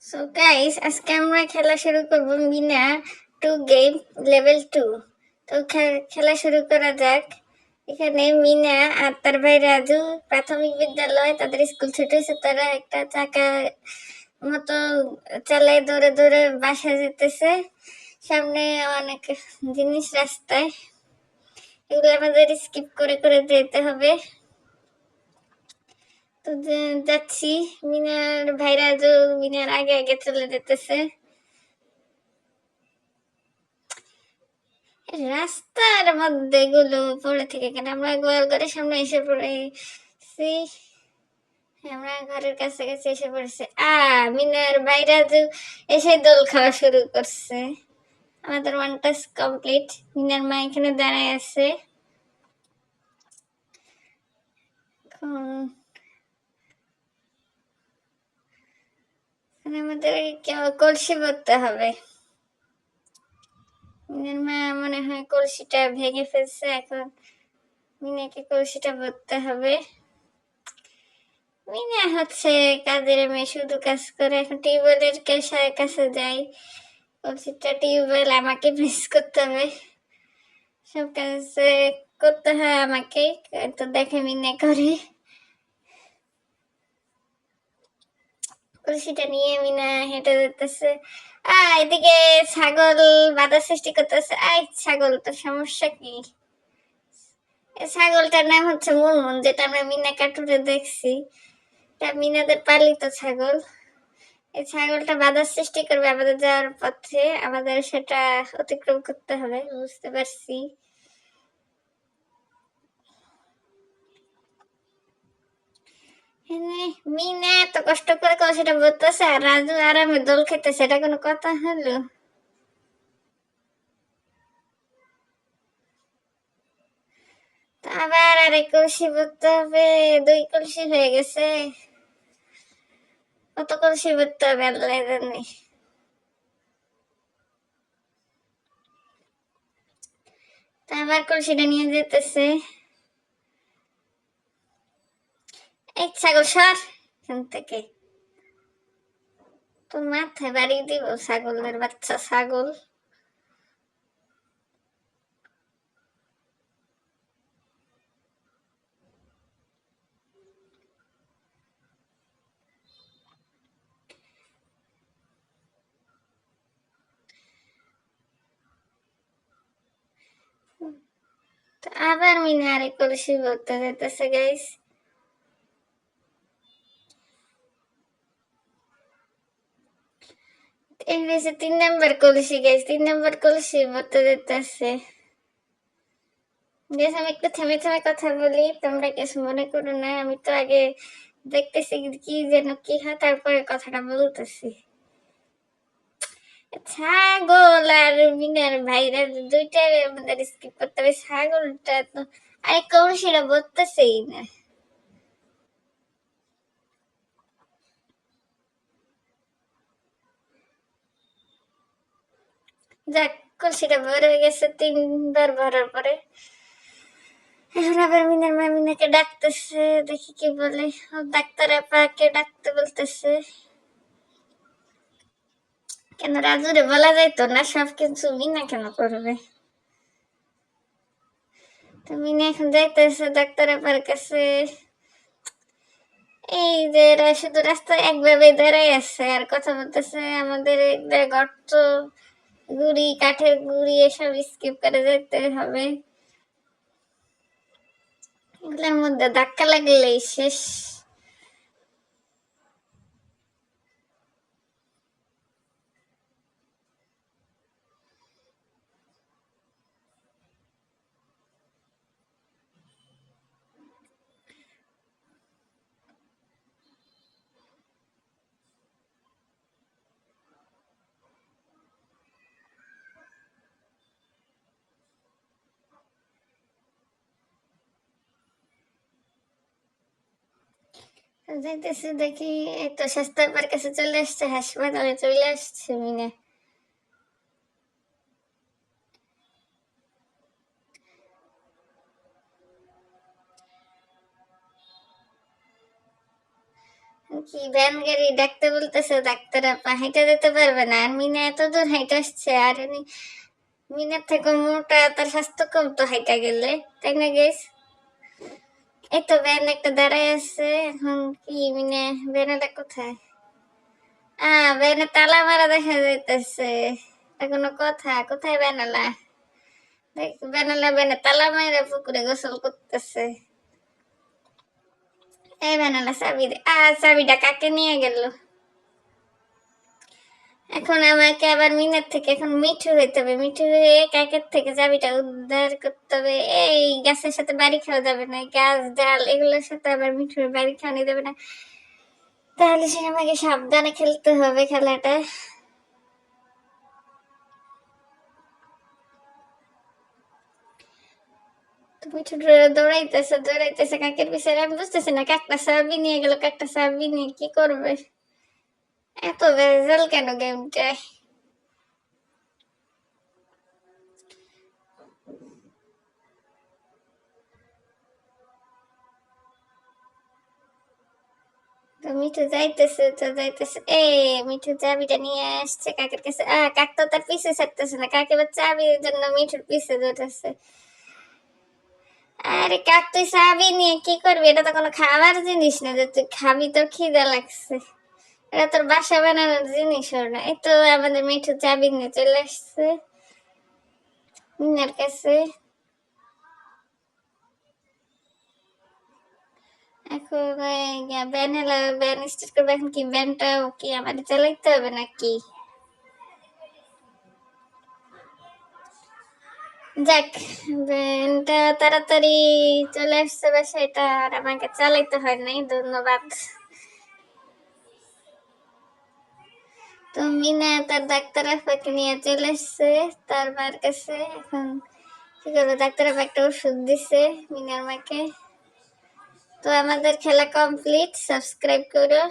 So guys, আজকে আমরা খেলা শুরু করব মিনা টু গেম লেভেল 2। তো খেলা শুরু করা যাক। এখানে মিনা আর তার ভাই রাজু প্রাথমিক বিদ্যালয়, তাদের স্কুল ছুটি হয়েছে, তারা একটা চাকা মতো চালায় দৌড়ে দৌড়ে বাসা যেতেছে। সামনে অনেক জিনিস রাস্তায়, এগুলো আমাদের স্কিপ করে করে যেতে হবে। তো যাচ্ছি, মিনার ভাই রাজু মিনার আগে আগে চলে যেতেছে। রাস্তার মধ্যে গুলো পড়ে থেকে কেন, আমরা গোয়ালঘরের সামনে এসে পড়েছি। আমরা ঘরের কাছে কাছে এসে পড়েছি। মিনার বাইরে এসে দোল খাওয়া শুরু করছে। আমাদের ওয়ান টাস্ক কমপ্লিট। মিনার মা এখানে দাঁড়ায় আছে। আমাদের কলসি ভরতে হবে। মিনার মা মনে হয় কলসিটা ভেঙে ফেলছে, এখন মিনাকে কলসিটা ভরতে হবে। মিনা হচ্ছে কাজের মেয়ে, শুধু কাজ করে। এখন টিউবওয়েলের কাছে যাই, কলসিটা টিউবওয়েল আমাকে মিস করতে হবে, সব কাজ করতে হয় আমাকে। তো দেখে মিনা করে, কলসিটা নিয়ে মিনা হেঁটে যেতেছে। এদিকে ছাগল বাধা সৃষ্টি করতেছে। ছাগল, তোর সমস্যা কি? ছাগলটার নাম হচ্ছে মুনমুন, যেটা আমরা মিনা কার্টুনে দেখছি। এটা মিনাদের পালিত ছাগল। এই ছাগলটা বাধার সৃষ্টি করবে আমাদের যাওয়ার পথে, আমাদের সেটা অতিক্রম করতে হবে, বুঝতে পারছি। মিনা এত কষ্ট করে সেটা বলতেছে আর রাজু আরামে দোল খেতে, সেটা কোনো কথা হলো? আবার আরেক কলসি ভরতে হবে, 2 কলসি হয়ে গেছে। কত কলসি ভরতে হবে আল্লাহ জানে। আবার কলসিটা নিয়ে যেতেছে। এই ছাগল সর এখান থেকে, তোর মাথায় বাড়ি দিব, ছাগলের বাচ্চা ছাগল। আবার মিনা আরেক কলসি ভরতে যেতেছে গাইস। এই হয়েছে 3 নাম্বার কলসি গাইস, 3 নাম্বার কলসি ভরতে যেতেছে। বেশ, আমি একটু থেমে থেমে কথা বলি, তোমরা কিছু মনে করো না। আমি তো আগে দেখতেছি কি যেন কি হয়, তারপরে কথাটা বলতেছি। ছাগল আর মিনার ভাইরা দুইটার আমাদের স্কিপ করতে হবে। ছাগলটা তো আরে কলসিটা বলতেছেই না। যাক, কলসিটা ভরে গেছে 3বার ভরার পরে। এখন আবার মিনার মা মিনাকে ডাকতেছে, দেখি কি বলে। ডাক্তার আপাকে ডাকতে বলতেছে। কেন রাজুরে বলা যাইতো না সব কিছু, মিনা কেন করবে? তো মিনা এখন যাইতেছে ডাক্তার আপার কাছে। এই যে এরা শুধু রাস্তায় একভাবে দাঁড়াই আছে আর কথা বলতেছে। আমাদের গর্ত, গুড়ি, কাঠের গুড়ি এসব স্কিপ করে যেতে হবে। এগুলোর মধ্যে ধাক্কা লাগলেই শেষ। যাইতেছে দেখি, এই তো স্বাস্থ্য কাছে চলে আসছে, হাসপাতালে চলে আসছে মিনা। কি ভ্যান গাড়ি ডাকতে বলতেছে, ডাক্তার আপা হাইটা যেতে পারবে না, আর মিনা এত দূর হাইটা আসছে, আর মিনার থেকে মোটা, তার স্বাস্থ্য কম তো হাইটা গেলে, তাই না গেস? এই তো ভ্যান একটা দাঁড়ায় আছে, এখন কি মিনা ভ্যানাটা কোথায়? ভ্যানে তালা মারা দেখা যাইতেছে, এটা কোনো কথা? কোথায় ভ্যানালা? দেখ ভ্যানালা ভ্যানে তালা মারা পুকুরে গোসল করতেছে। এই ভ্যানালা চাবি দে। চাবিটা কাকে নিয়ে গেল? এখন আমাকে আবার মিনার থেকে এখন মিঠু হইতে হবে, মিঠু হয়ে কাকের থেকে চাবিটা উদ্ধার করতে হবে। এই গাছের সাথে বাড়ি খাওয়া যাবে না, গাছ ডাল এগুলোর সাথে আবার মিঠুর বাড়ি খাওয়ানি যাবে না, তাহলে সে আমাকে সাবধানে খেলতে হবে খেলাটা। মিঠু দৌড়াইতেছে দৌড়াইতেছে কাকের পিছনে, আমি বুঝতেছি না কাকটা চাবি নিয়ে গেল, কাকটা চাবি নিয়ে কি করবে? এত ভেজাল কেন গেমটায়? তো মিঠু যাইতেছে তো যাইতেছে, মিঠু চাবিটা নিয়ে আসছে কাকের কাছে। কাক তো তার পিছে ছাড়তেছে না, কাক এবার চাবির জন্য মিঠুর পিছে ধরতেছে। আরে কাক তুই চাবি নিয়ে কি করবি? এটা তো কোনো খাবার জিনিস না যে তুই খাবি, তোর খিদে লাগছে। এটা তোর বাসা বানানোর জিনিস না। এই তো আমাদের মিঠু চাবি নিয়ে চলে আসছে মিনার কাছে। এখন ব্যান হলো, ব্যান স্টার্ট করবে। এখন কি ব্যানটাও কি আমাদের চালাইতে হবে নাকি? যাক, ব্যানটা তাড়াতাড়ি চলে আসছে বাসায়, এটা আর আমাকে চালাইতে হয় নাই, ধন্যবাদ। তো মিনা তার ডাক্তার আপাকে নিয়ে চলে এসছে তার মার কাছে। এখন কি করবে? ডাক্তার আপা একটা ওষুধ দিছে মিনার মাকে। তো আমাদের খেলা কমপ্লিট, সাবস্ক্রাইব করো।